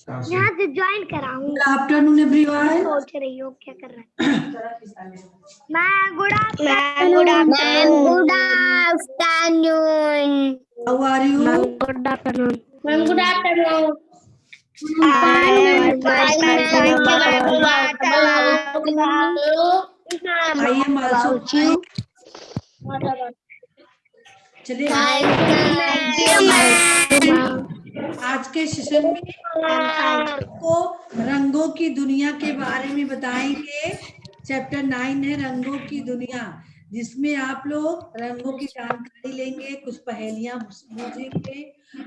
यहाँ से ज्वाइन कराऊंगा। Good afternoon everyone. सोच रही हो क्या कर रहा है? Ma'am good afternoon. How are you? Good afternoon. Ma'am good afternoon. I am also चलिए आज के सेशन में आपको रंगों की दुनिया के बारे में बताएंगे। चैप्टर 9 है रंगों की दुनिया, जिसमें आप लोग रंगों की जानकारी लेंगे, कुछ पहेलियां बूझेंगे,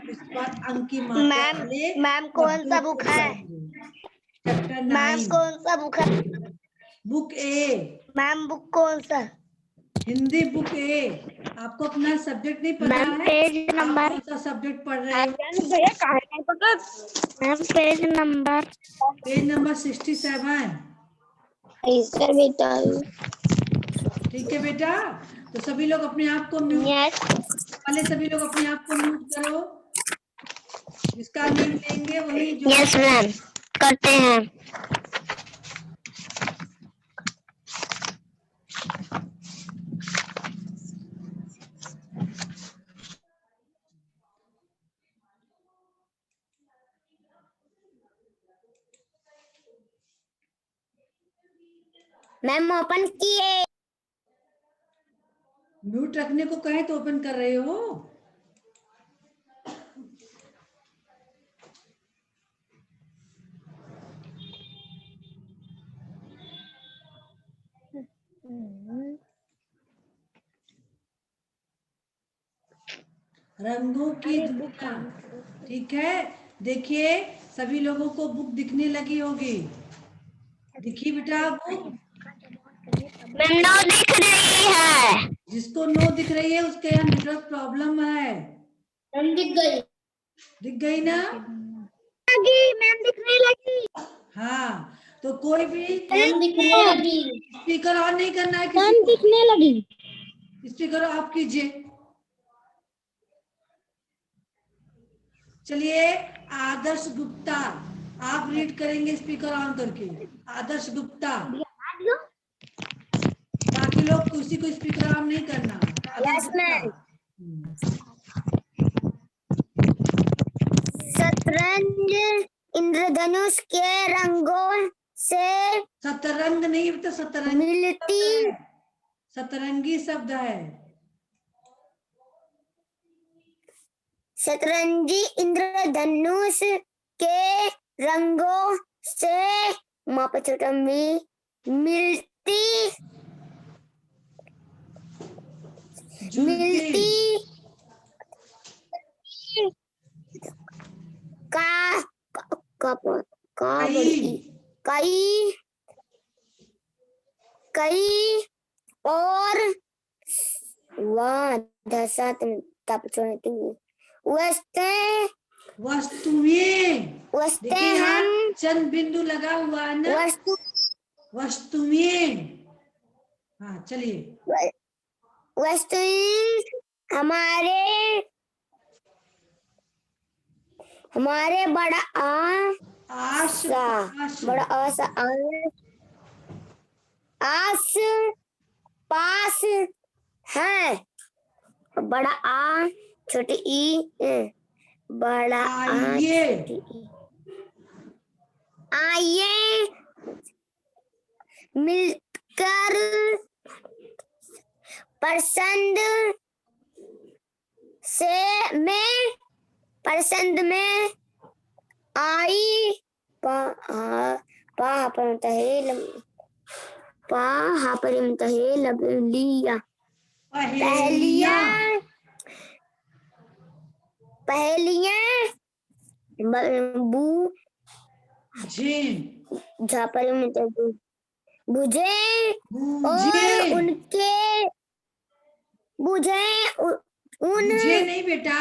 उसके बाद अंक की मात्रा वाले मैम कौन सा बुक है? चैप्टर 9 मैम कौन सा बुक है? बुक ए। मैम बुक कौन सा? हिंदी बुक ए। आपको अपना सब्जेक्ट नहीं पता मैम है? Page number. कौन सा सब्जेक्ट पढ़ रहे हो? Ma'am page number. Page number 67। ठीक है बेटा, तो सभी लोग अपने आप को म्यूट वाले सभी लोग अपने आप को म्यूट करो। जिसका नेम लेंगे वही जो यस मैम करते हैं। मैम ओपन किए। म्यूट रखने को कहे तो ओपन कर रहे हो। रंगों की दुनिया, ठीक है। देखिए सभी लोगों को बुक दिखने लगी होगी। दिखी बेटा बुक? मैम नो दिख रही है। जिसको नो दिख रही है उसके यहाँ नेटवर्क प्रॉब्लम है। मैम दिख गई। दिख गई ना? मैम दिखने लगी। हाँ, तो कोई भी मैम दिखने लगी। स्पीकर ऑन नहीं करना है किसी मैम को। दिखने लगी। स्पीकर ऑफ कीजिए। चलिए आदर्श गुप्ता, आप रीड करेंगे स्पीकर ऑन करके। आदर्श गुप्ता, बाकी लोग किसी को स्पीकर ऑन नहीं करना। आदर्श यस गुप्ता। मैम। शतरंज इंद्रधनुष के रंगों से सतरंग नहीं तो सतरंगी मिलती। शब्द है। सतरंगी शब्द है। शतरंजी इंद्रधनुष के रंगों से मिलती का कई और वस्तुएं हम चंद बिंदु लगा हुआ है ना। वस्तुएं। हाँ चलिए। वस्तुएं हमारे बड़ा आस पास है। बड़ा आ छोटी ई बड़ा आइए। आइए मिलकर पसंद में आई पहेलियां बुझे और बुझे नहीं बेटा,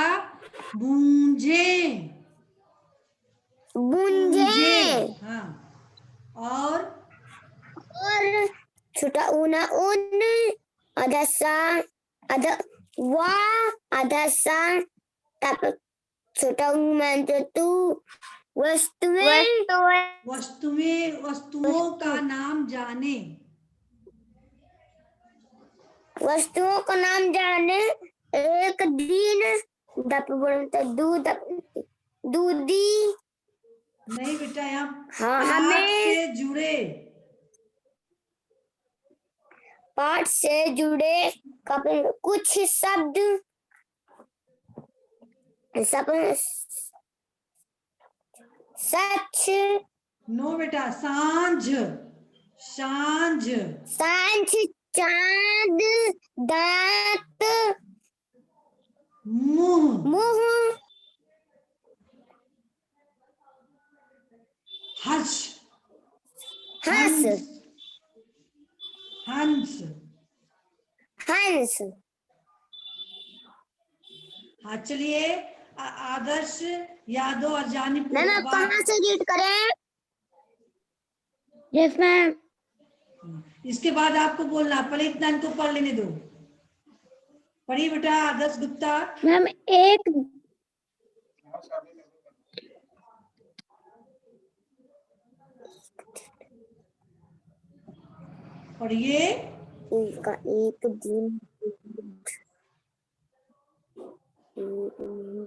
बूंझे। हाँ, और छोटा उन अधसा तप छोटा तू वस्तुएं वस्तुओं का नाम जाने। वस्तुओं का नाम जाने। एक दिन दूधी। नहीं बेटा, यहाँ हाँ, पाठ से जुड़े। पाठ से जुड़े कुछ शब्द सच। नो बेटा, सांझ। सांझ, चांद, दांत, मुंह, हर्ष, हंस, हंस। हाँ चलिए, आदर्श यादव और जानी। मैम आप कहाँ से रीड करें? Yes ma'am. इसके बाद आपको बोलना, पहले इतना इनको पढ़ लेने दो। पढ़िए बेटा, आदर्श गुप्ता। मैम एक पढ़िए। एक दिन।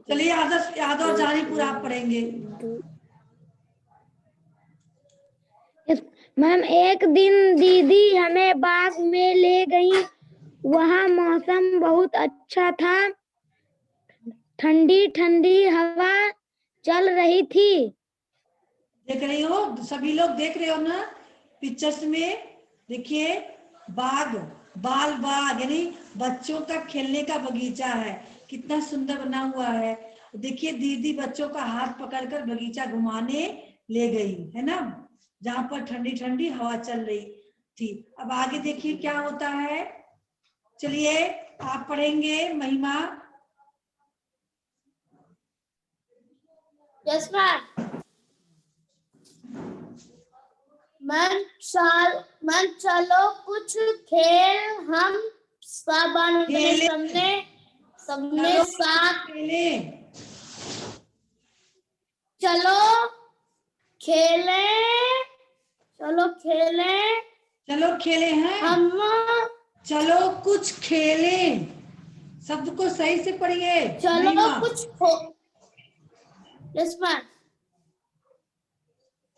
चलिए आदर्श यादव और जानी पूरा आप पढ़ेंगे। मैम एक दिन दीदी हमें बाग में ले गई। वहाँ मौसम बहुत अच्छा था। ठंडी ठंडी हवा चल रही थी। देख रही हो, सभी लोग देख रहे हो ना पिक्चर्स में? देखिए, बाग, बाग यानी बच्चों का खेलने का बगीचा है। कितना सुंदर बना हुआ है। देखिए, दीदी बच्चों का हाथ पकड़कर बगीचा घुमाने ले गई है ना, जहां पर ठंडी ठंडी हवा चल रही थी। अब आगे देखिए क्या होता है। चलिए आप पढ़ेंगे महिमा। Yes ma'am. चलो कुछ खेल हम सब सबने साथ खेले। चलो खेले हैं हम। चलो कुछ खेले। शब्द को सही से पढ़िए। चलो महिमा। कुछ यस मैम।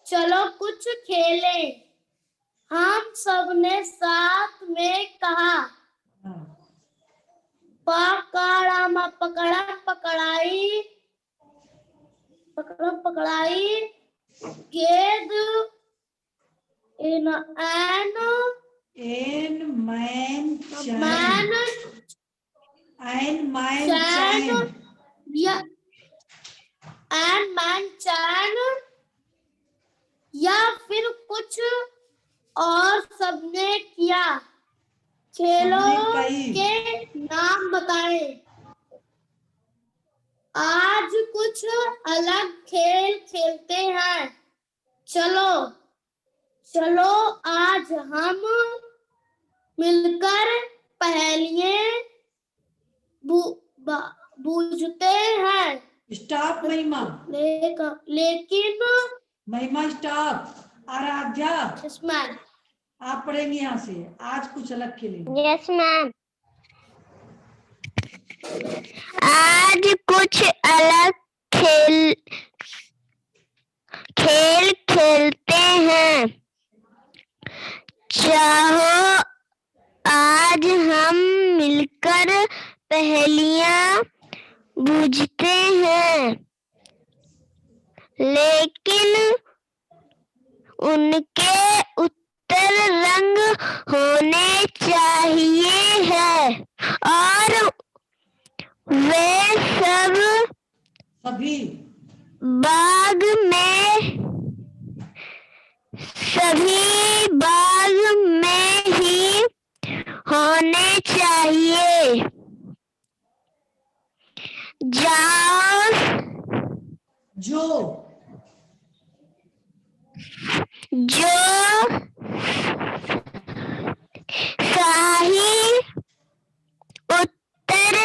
चलो कुछ खेले, हम सबने साथ में कहा। पकड़ाई गेंद in man chan या फिर कुछ और सबने किया। खेलों के नाम बताएं। आज कुछ अलग खेल खेलते हैं। चलो आज हम मिलकर पहेलियां बूझते हैं। स्टॉप महिमा। लेकिन महिमा स्टॉप। Aaradhya yes ma'am. आप पढ़ेंगे यहाँ से। आज कुछ अलग खेलेंगे। Yes ma'am. आज कुछ अलग खेल खेलते हैं। चाहो आज हम मिलकर पहेलियां बूझते हैं। लेकिन उनके उत्तर रंग होने चाहिए है और वे सभी बाग में ही होने चाहिए। जो सही उत्तर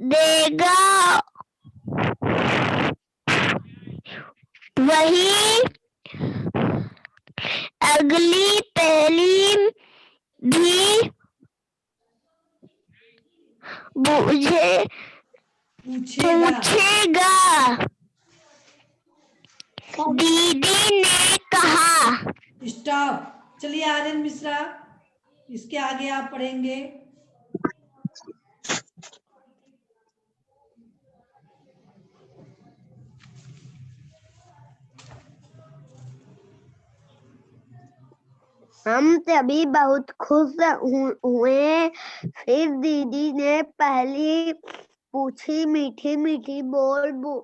देगा वही अगली पहेली भी मुझे पूछेगा। दीदी ने कहा। स्टॉप। चलिए आर्यन मिश्रा, इसके आगे आप पढ़ेंगे। हम तभी बहुत खुश हुए। फिर दीदी ने पहली पूछी, मीठी मीठी बोलूं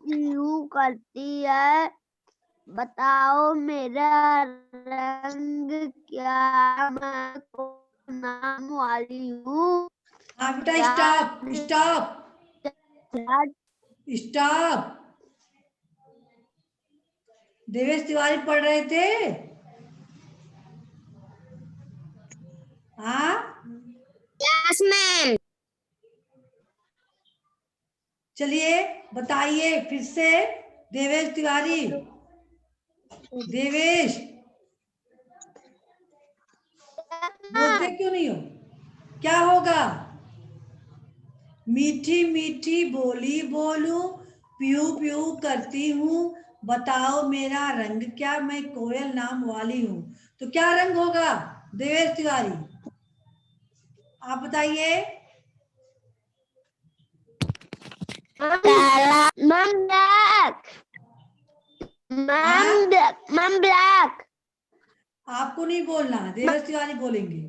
क्यों करती है, बताओ मेरा रंग क्या, मैं कौन नाम वाली हूँ। हाँ बेटा stop stop stop. Devesh Tiwari पढ़ रहे थे। हाँ यस मैम। चलिए बताइए फिर से। देवेश तिवारी, देवेश बोलते क्यों नहीं हो? क्या होगा? मीठी मीठी बोली बोलूं, प्यू प्यू करती हूँ, बताओ मेरा रंग क्या, मैं कोयल नाम वाली हूँ। तो क्या रंग होगा देवेश तिवारी, आप बताइए। काला। Ma'am black. Ma'am black. आपको नहीं बोलना, देवेश तिवारी बोलेंगे।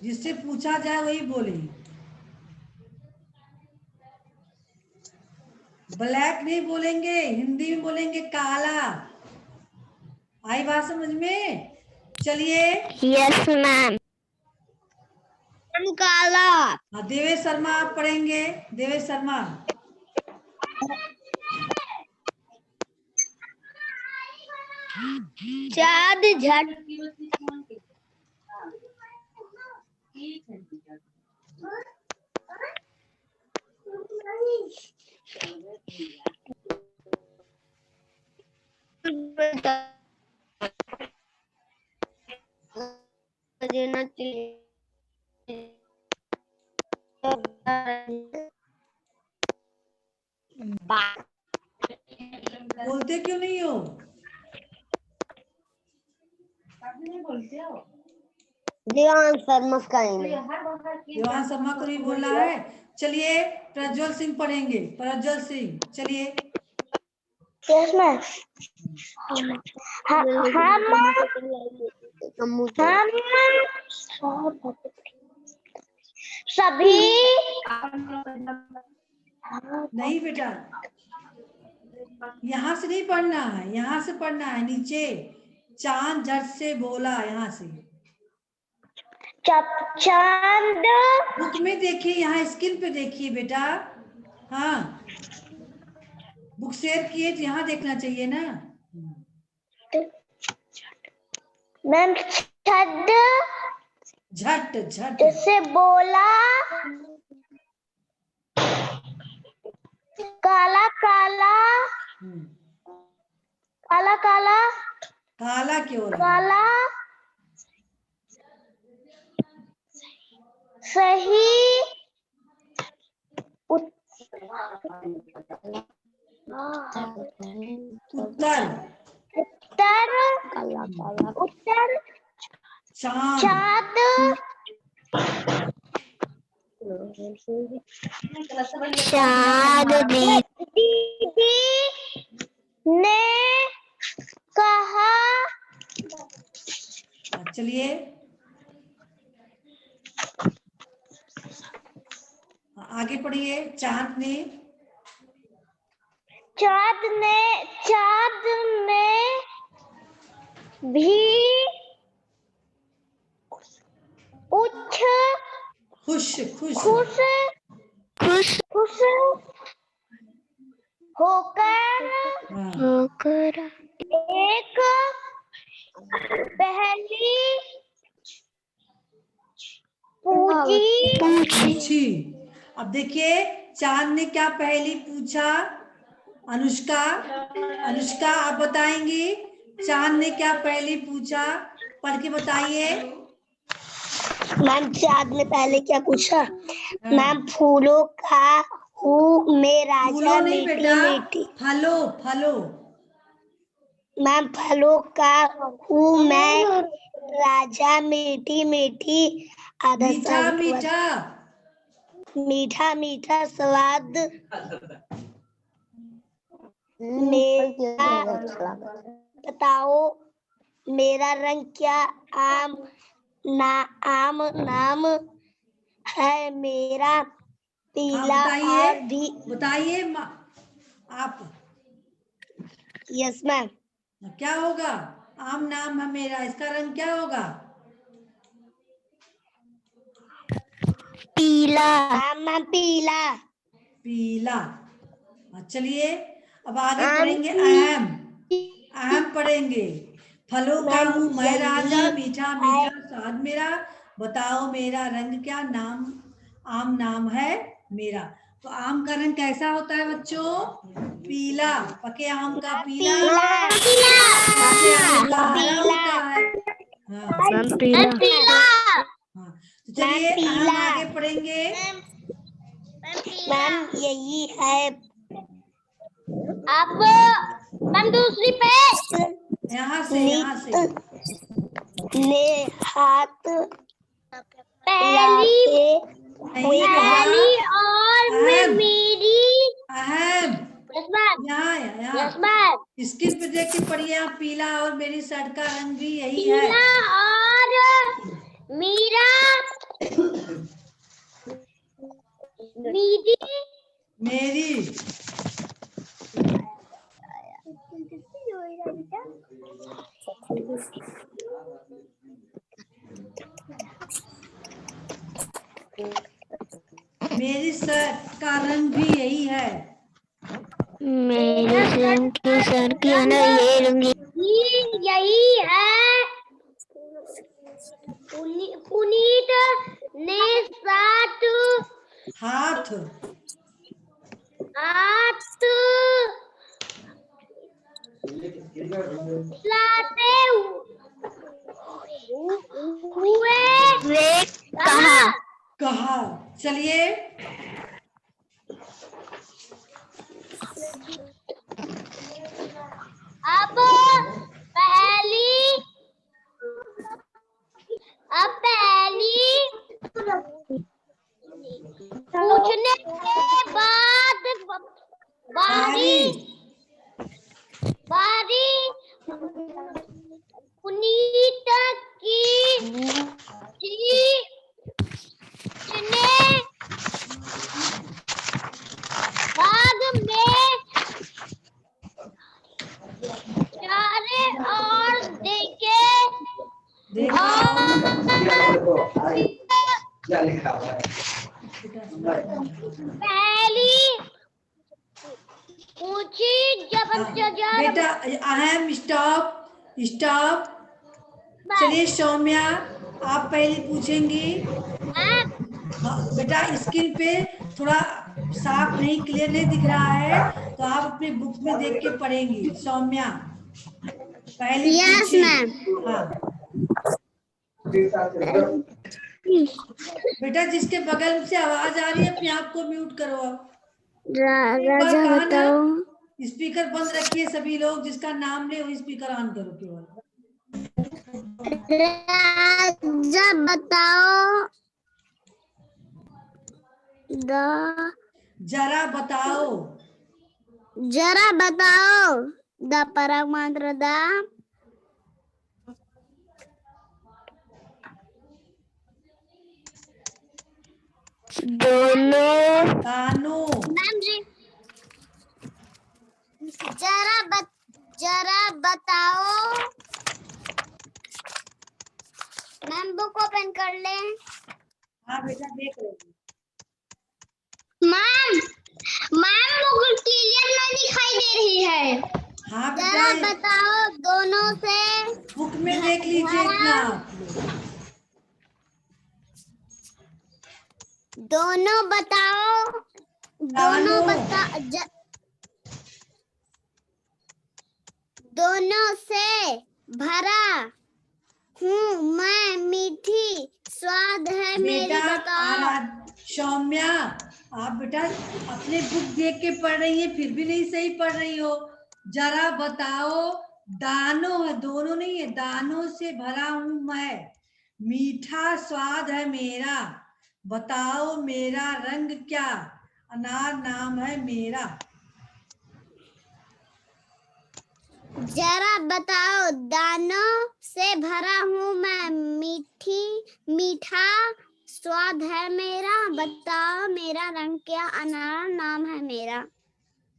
जिससे पूछा जाए वही बोले। ब्लैक नहीं बोलेंगे, हिंदी में बोलेंगे काला। आई बात समझ में? चलिए। Yes ma'am. काला। हाँ देवेश शर्मा आप पढ़ेंगे। देवेश शर्मा। चाँद झट। देना चाहिए। बोलते क्यों नहीं हो? देवान शर्मा का देवान शर्मा को नहीं बोलना है। चलिए प्रज्वल सिंह पढ़ेंगे। प्रज्वल सिंह चलिए। सभी। नहीं बेटा, यहाँ से नहीं पढ़ना है, यहाँ से पढ़ना है नीचे। चांद झट से बोला, यहाँ से। चांद। बुक में देखिए, यहाँ स्क्रीन पे देखिए बेटा। हाँ बुक शेयर किए तो यहाँ देखना चाहिए ना। मैम छद झट झट से बोला, काला काला। काला काला। काला क्यों रहा? काला सही उत्तर। उत्तर। उत्तर चांद। चाँद। चाँद दीदी ने कहा। चलिए आगे पढ़िए। चांद ने भी खुश खुश खुश खुश खुश होकर एक पहेली पूछी। अब देखिए चांद ने क्या पहली पूछा? अनुष्का, अनुष्का आप बताएंगी चांद ने क्या पहली पूछा? पढ़ के बताइए। मैम चांद ने पहले क्या पूछा? मैम फूलों का हूँ मैं राजा फूलों नहीं मीठी बेटा, मीठी। फलो फलो। मैम फलों का हूँ मैं राजा मीठी मीठी। मीठा मीठा मीठा मीठा स्वाद मेरा बताओ मेरा रंग क्या? आम नाम है मेरा पीला। बताइए और भी बताइए आप। Yes ma'am. क्या होगा? आम नाम है मेरा, इसका रंग क्या होगा? पीला। मैम पीला। पीला। चलिए अब आगे पढ़ेंगे अहम। अहम पढ़ेंगे। फलों का हूँ मैं राजा, मीठा मीठा स्वाद मेरा, बताओ मेरा रंग क्या? नाम आम नाम है मेरा। तो आम का रंग कैसा होता है बच्चों? पीला। पके आम का पीला, काचे आम का हरा होता है। हाँ हाँ, तो चलिए अहम आगे पढ़ेंगे। मैम यही है। अब मैम दूसरी पे यहाँ से ने हाथ पहली नहीं बेटा, पहली और मैं अहम मेरी अहम यस मैम यहाँ स्क्रीन पे देख के पढ़िए आप। पीला और मेरी शर्ट का रंग भी यही है। पीला और मेरा मेरी मेरी शर्ट का रंग भी यही है। मेरे सर की है ना ये रंगी। यही है। पुनीत ने साथ हाथ लाते हुए कहा। चलिए अब पहली पूछने के बाद बारी पुनीत की बाग में चारे और देखे पहली पूछी जब बेटा अहम स्टॉप। चलिए सौम्या आप पहले पूछेंगी। बेटा स्क्रीन पे थोड़ा साफ नहीं, क्लियर नहीं दिख रहा है, तो आप अपने बुक में देख के पढ़ेंगी। सौम्या पहले पूछिए। हाँ बेटा जिसके बगल से आवाज आ रही है अपने आप को म्यूट करो। आप राजा बताओ। स्पीकर बंद रखिए सभी लोग, जिसका नाम ले वो स्पीकर ऑन करो केवल। राजा बताओ। जरा बताओ। द परक मात्र द दोनों कानों। जरा बताओ। मैम बुक ओपन कर ले। हाँ बेटा देख रहे हैं। मैम बुक क्लियर नहीं दिखाई दे रही है। हाँ जरा बेटा बताओ दोनों से। बुक में देख लीजिए इतना। दोनों बताओ। दानों। दोनों से भरा हूँ मैं, मीठी स्वाद है मेरी, बेटा बताओ। सौम्या, आप बेटा अपने बुक देख के पढ़ रही हैं, फिर भी नहीं सही पढ़ रही हो। जरा बताओ। दानों है, दोनों नहीं है, दानों से भरा हूं मैं, मीठा स्वाद है मेरा, बताओ मेरा रंग क्या, अनार नाम है मेरा। जरा बताओ। दानों से भरा हूँ मैं, मीठा स्वाद है मेरा, बताओ मेरा रंग क्या, अनार नाम है मेरा।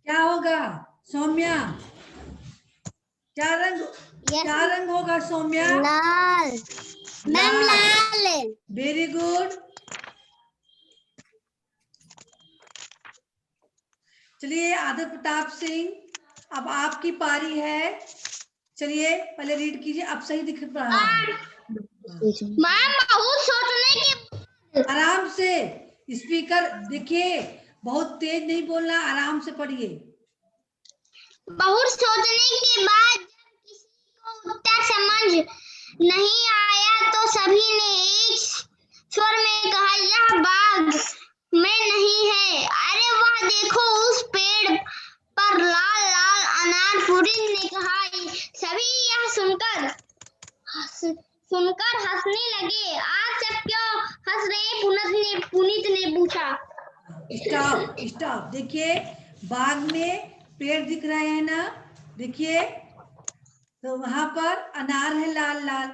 क्या होगा सौम्या? क्या रंग होगा सौम्या? लाल। मैम लाल। Very good. चलिए आदर प्रताप सिंह, अब आपकी पारी है। चलिए पहले रीड कीजिए, अब सही दिख रहा है। मैम बहुत सोचने के आराम से, स्पीकर देखिए, बहुत तेज नहीं बोलना, आराम से पढ़िए। बहुत सोचने के बाद जब किसी को उत्तर समझ नहीं आया तो सभी ने एक स्वर में कहा, यह बाग में नहीं है। अरे वाह, देखो उस पेड़ पर लाल लाल अनार। पुनीत ने कहा। सभी यह सुनकर हंसने लगे। आप सब क्यों हंस रहे? पुनीत ने पूछा। स्टॉप। देखिए बाग में पेड़ दिख रहे हैं ना, देखिए, तो वहां पर अनार है लाल लाल,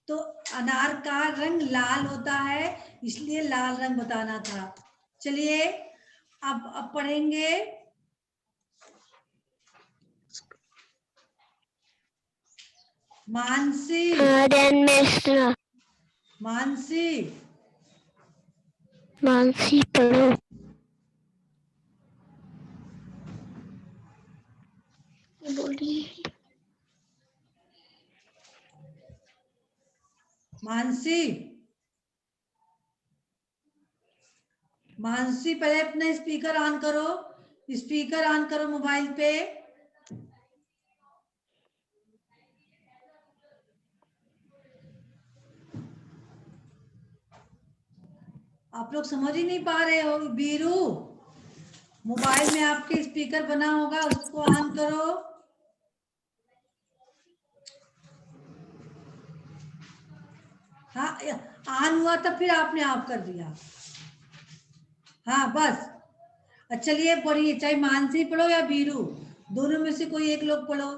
तो अनार का रंग लाल होता है, इसलिए लाल रंग बताना था। चलिए अब पढ़ेंगे। मानसी। मानसी पढ़ो। मानसी पहले अपना स्पीकर ऑन करो, मोबाइल पे। आप लोग समझ ही नहीं पा रहे हो। बीरू, मोबाइल में आपके स्पीकर बना होगा, उसको ऑन करो। हाँ, ऑन हुआ तो फिर आपने ऑफ कर दिया। हाँ बस। चलिए पढ़िए, चाहे मानसी पढ़ो या बीरू, दोनों में से कोई एक लोग पढ़ो।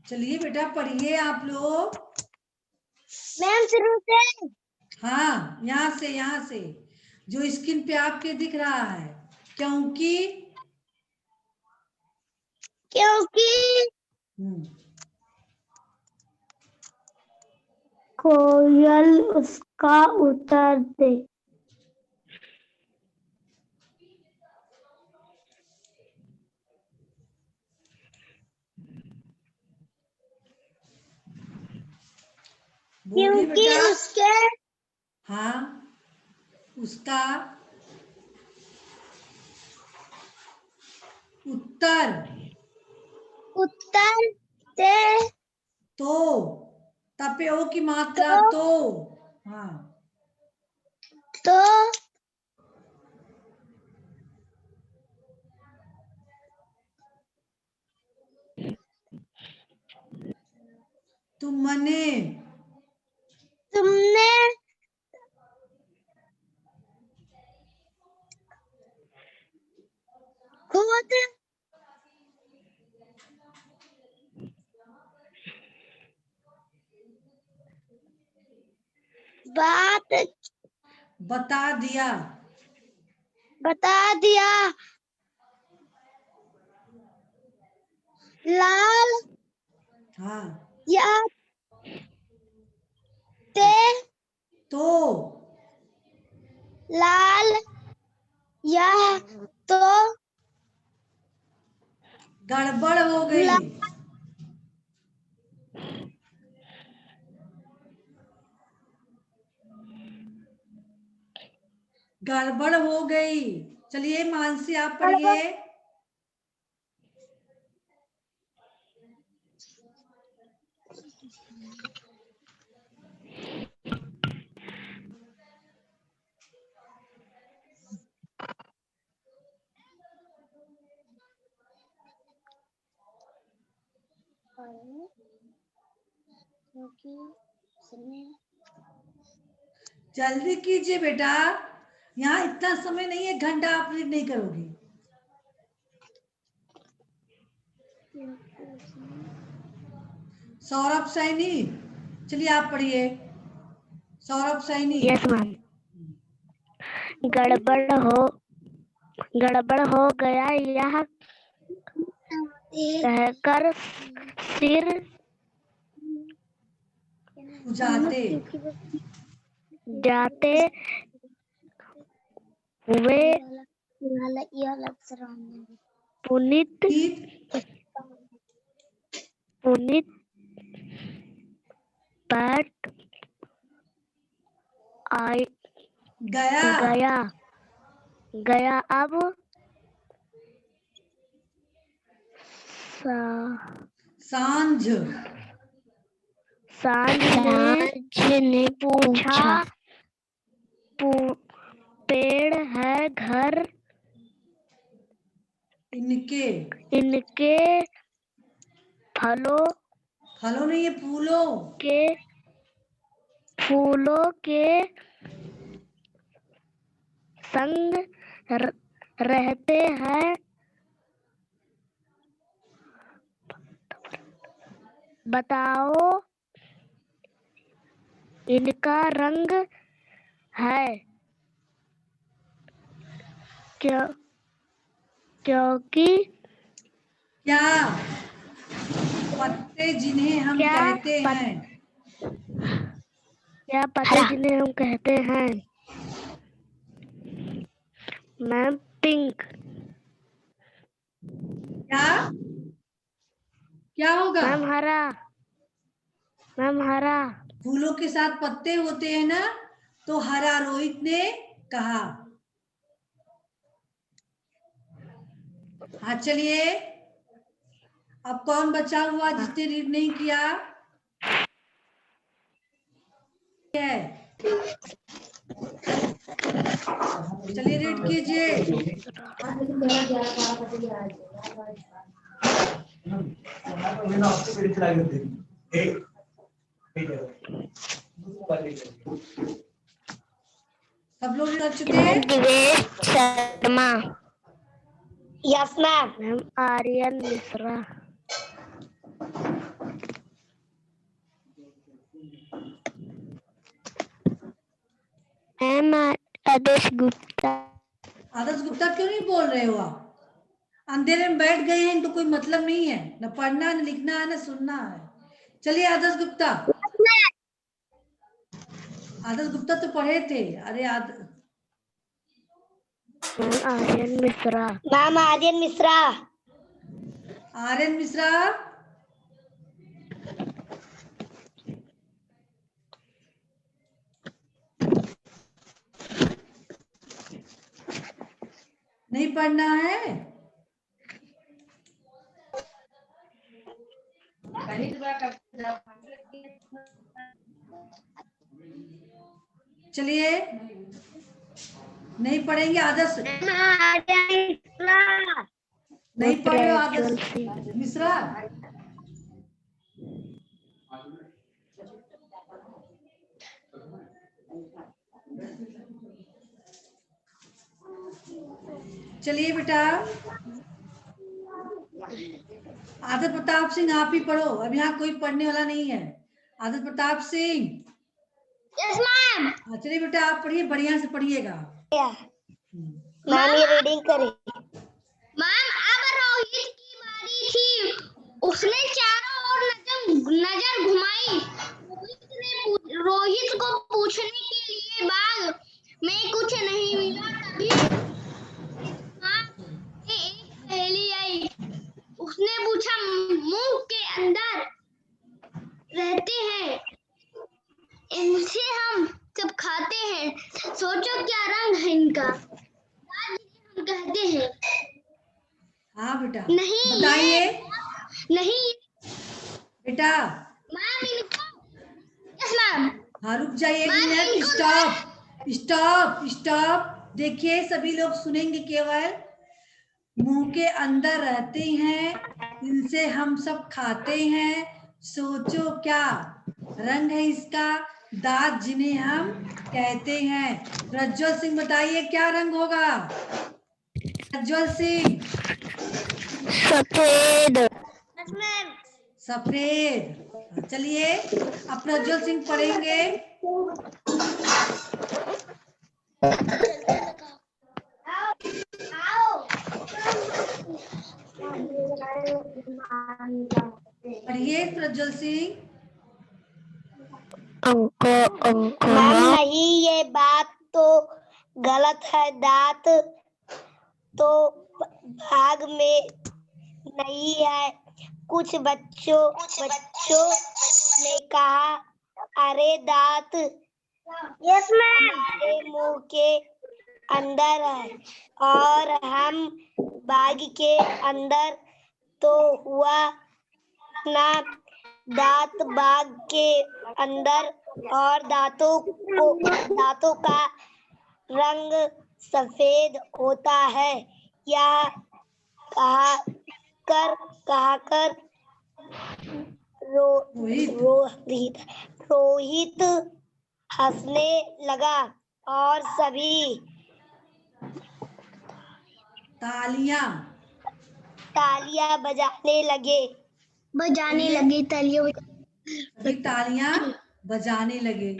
चलिए बेटा पढ़िए आप लोग। मैम शुरू से। हाँ, यहाँ से जो स्क्रीन पे आपके दिख रहा है। क्योंकि कोयल उसका उत्तर दे। बोलिए क्योंकि बेटा। उसके हाँ, उसका उत्तर से तो, तपे ओ की मात्रा तो। हाँ, तो तुमने तुमने खुद बात बता दिया। लाल हाँ, या ते तो लाल, यह तो गड़बड़ हो गई। गड़बड़ हो गई। चलिए मानसी आप पढ़िए। जल्दी कीजिए बेटा, यहाँ इतना समय नहीं है, 1 घंटा आप रीड नहीं करोगी। सौरभ सैनी, चलिए आप पढ़िए। सौरभ सैनी। Yes ma'am. गड़बड़ हो गया यह कहकर सिर जाते हुए पुनीत बैठ गया। अब सांझ ने पूछा पेड़ है घर इनके फलों नहीं है, फूलों के संग रहते हैं। बताओ इनका रंग है क्योंकि क्या पत्ते जिन्हें हम कहते हैं। क्या पत्ते जिन्हें हम कहते हैं। Ma'am pink. क्या होगा? मैम हरा। फूलों के साथ पत्ते होते हैं ना, तो हरा। रोहित ने कहा। हाँ चलिए, अब कौन बचा हुआ जिसने रीड नहीं किया है? चलिए रीड कीजिए। सब लोग कर चुके हैं? Divesh Sharma. Yes ma'am. Aryan Mishra. Ma'am Adarsh Gupta. Adarsh Gupta क्यों नहीं बोल रहे हो आप? अंधेरे में बैठ गए हैं तो कोई मतलब नहीं है, न पढ़ना न लिखना है न सुनना है। चलिए आदर्श गुप्ता। आदर्श गुप्ता तो पढ़े थे। अरे आर्यन मिश्रा। मैम आर्यन मिश्रा। आर्यन मिश्रा। नहीं पढ़ना है? चलिए नहीं पढ़ेंगे। आदर्श नहीं पढ़ रहे हो? आदर्श मिश्रा। चलिए बेटा, आदर्श प्रताप सिंह आप ही पढ़ो। अब यहाँ कोई पढ़ने वाला नहीं है। आदर्श प्रताप सिंह। Yes ma'am. चलिए बेटा आप पढ़िए, बढ़िया से पढ़िएगा। मैम ये रीडिंग करें। मैम अब रोहित की बारी थी। उसने चारों ओर नजर घुमाई। रोहित को पूछने के लिए बाग में कुछ नहीं जिसे हम सब खाते हैं, सोचो क्या रंग है इनका। दाल जिसे हम कहते हैं। हाँ बेटा नहीं, बताइए नहीं बेटा। मैम इनको, यस मैम, हाँ रुक जाइए एक मैम, मिनट। इनको स्टॉप स्टॉप स्टॉप। देखिए सभी लोग सुनेंगे केवल। मुंह के अंदर रहते हैं, इनसे हम सब खाते हैं, सोचो क्या रंग है इसका। दांत जिन्हें हम कहते हैं। प्रज्वल सिंह बताइए क्या रंग होगा। प्रज्वल सिंह। सफेद। सफेद। चलिए अब प्रज्वल सिंह पढ़ेंगे। पढ़िए प्रज्वल सिंह। मैम नहीं, ये बात तो गलत है। दांत तो भाग में नहीं है। कुछ बच्चों ने कहा, अरे दांत हमारे मुंह के अंदर है और हम बाग के अंदर, तो हुआ ना दांत बाग के अंदर और दांतों का रंग सफेद होता है। यह कहकर रोहित हंसने लगा और सभी तालियां बजाने लगे। सभी तालियां बजाने लगे।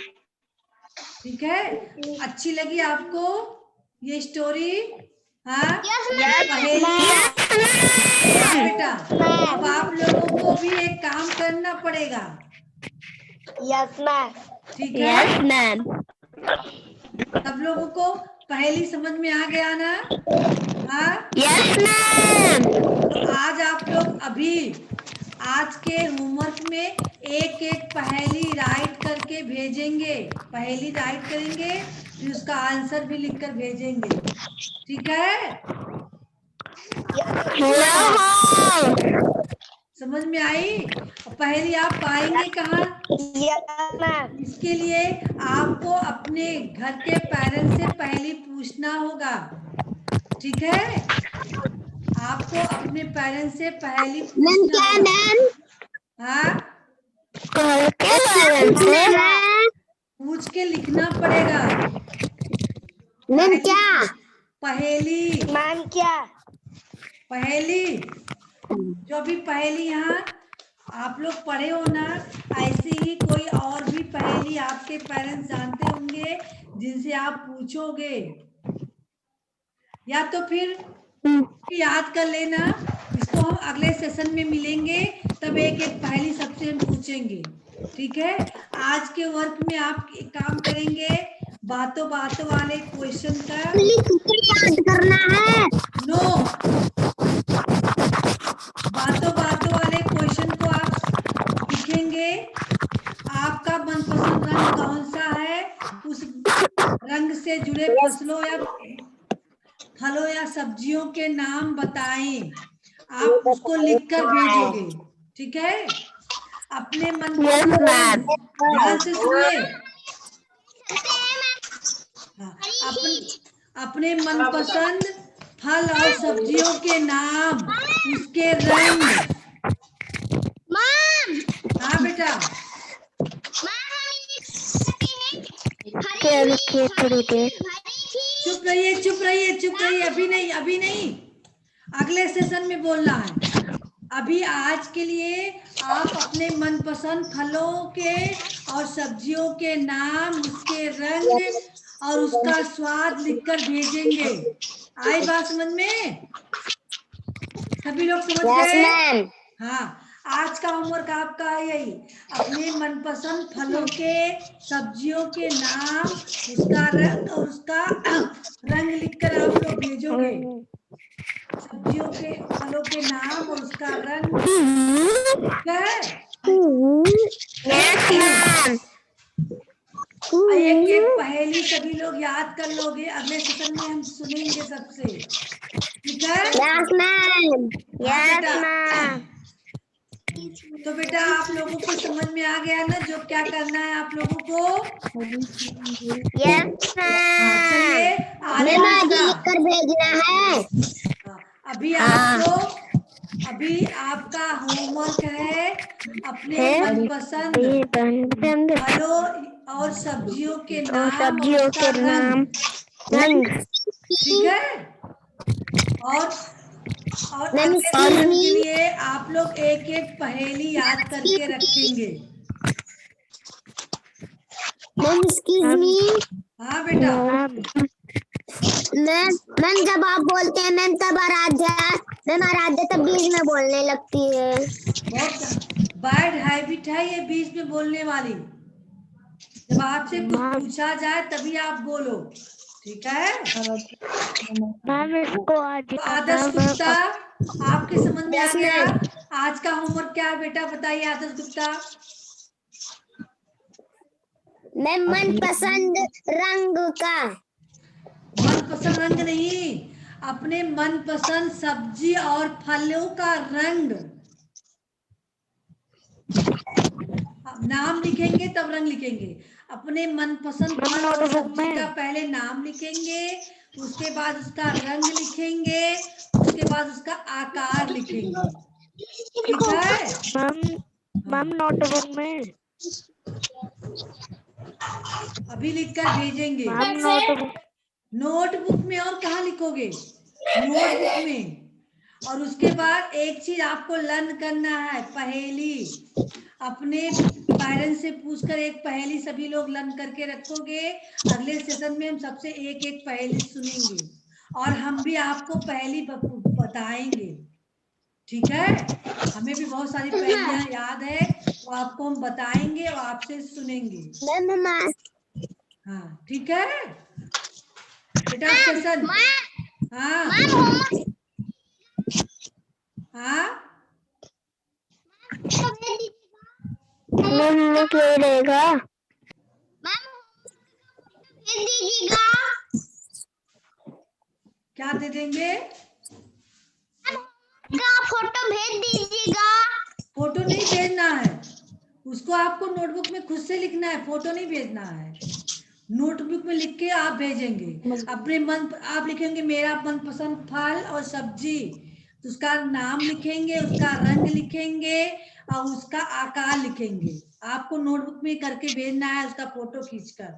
ठीक है, अच्छी लगी आपको ये स्टोरी? हाँ पहेली। हाँ बेटा, अब आप लोगों को भी एक काम करना पड़ेगा। Yes ma'am. ठीक है मैम। सब लोगों को पहेली समझ में आ गया ना? हाँ यस मैम। तो आज आप लोग अभी आज के होमवर्क में एक एक पहेली राइट करके भेजेंगे। पहेली राइट करेंगे फिर उसका आंसर भी लिखकर भेजेंगे। ठीक है? समझ में आई? पहेली आप पाएंगे कहाँ? इसके लिए आपको अपने घर के पेरेंट्स से पहेली पूछना होगा। ठीक है? आपको अपने पेरेंट्स से पहेली पूछना होगा। हाँ पूछ के लिखना पड़ेगा। मैम क्या? पहेली। मैम क्या? पहेली जो भी पहेली यहाँ आप लोग पढ़े हो ना, ऐसे ही कोई और भी पहेली आपके पेरेंट्स जानते होंगे जिनसे आप पूछोगे, या तो फिर याद कर लेना। इसको हम अगले सेशन में मिलेंगे तब एक एक पहेली सबसे हम पूछेंगे। ठीक है? आज के वर्क में आप एक काम करेंगे, बातों वाले क्वेश्चन का याद करना है। नो, बातों वाले क्वेश्चन को आप लिखेंगे। आपका मनपसंद रंग कौन सा है, उस रंग से जुड़े फलों या सब्जियों के नाम बताएं। आप उसको लिखकर भेजोगे। ठीक है? अपने मनपसंद रंग, ध्यान से सुनिए। अपने मनपसंद फल और सब्जियों के नाम, उसके रंग। हाँ बेटा। चुप रहिए, अभी नहीं, अगले सेशन में बोलना है। अभी आज के लिए आप अपने मनपसंद फलों के और सब्जियों के नाम, उसके रंग और उसका स्वाद लिखकर भेजेंगे। आई बात समझ में? सभी लोग समझ गए? हाँ, आज का होमवर्क आपका है यही। अपने मनपसंद फलों के, सब्जियों के नाम, उसका रंग और उसका रंग लिखकर आप लोग भेजोगे। सब्जियों के, फलों के नाम और उसका रंग। ठीक है? एक एक पहेली सभी लोग याद कर लोगे, अगले सेशन में हम सुनेंगे सबसे, ठीक है? यस मैम, हाँ यस बेटा। मैम, तो बेटा आप लोगों को समझ में आ गया ना जो क्या करना है आप लोगों को? यस हाँ चलिए मैम। आगे मैम आगे दूसरा। लिख कर भेजना है। हाँ, अभी आपका होमवर्क है अपने मनपसंद फलों और सब्जियों के नाम और उसका रंग, ठीक है? और मैम अगले एक्सक्यूज सेशन मी, के लिए आप लोग एक एक पहेली याद करके रखेंगे। Ma'am excuse me. हाँ बेटा। मैम मैम जब आप बोलते हैं मैम तब आराध्या तब बीच में बोलने लगती है। बहुत बैड हैबिट है ये बीच में बोलने वाली। जब आपसे कुछ पूछा जाए तभी आप बोलो, ठीक है? मैम इसको आज तो आदर्श गुप्ता आपके समझ में आ गया आज का होमवर्क क्या है बेटा, बताइए आदर्श गुप्ता। मैम मनपसंद रंग का। मनपसंद रंग नहीं, अपने मनपसंद सब्जी और फलों का रंग। नाम लिखेंगे तब रंग लिखेंगे। अपने मनपसंद फल और सब्जी का पहले नाम लिखेंगे, उसके बाद उसका रंग लिखेंगे, उसके बाद उसका आकार लिखेंगे, ठीक है? मैम नोटबुक में अभी लिखकर भेजेंगे। नोटबुक नोटबुक में और कहाँ लिखोगे? नोटबुक में। और उसके बाद एक चीज आपको लर्न करना है, पहेली। अपने पेरेंट्स से पूछकर एक पहेली सभी लोग लर्न करके रखोगे। अगले सेशन में हम सबसे एक एक पहेली सुनेंगे और हम भी आपको पहेली बताएंगे, ठीक है? हमें भी बहुत सारी पहेलियां याद है, वो आपको हम बताएंगे और आपसे सुनेंगे। मैम हाँ ठीक है बेटा। सेशन हाँ हाँ मैम लिख लेगा। क्या दे देंगे? फोटो भेज दीजिएगा। फोटो नहीं भेजना है, उसको आपको नोटबुक में खुद से लिखना है, फोटो नहीं भेजना है। नोटबुक में लिख के आप भेजेंगे अपने आप लिखेंगे मेरा मनपसंद फल और सब्जी, तो उसका नाम लिखेंगे, उसका रंग लिखेंगे और उसका आकार लिखेंगे। आपको नोटबुक में करके भेजना है, उसका फोटो खींचकर,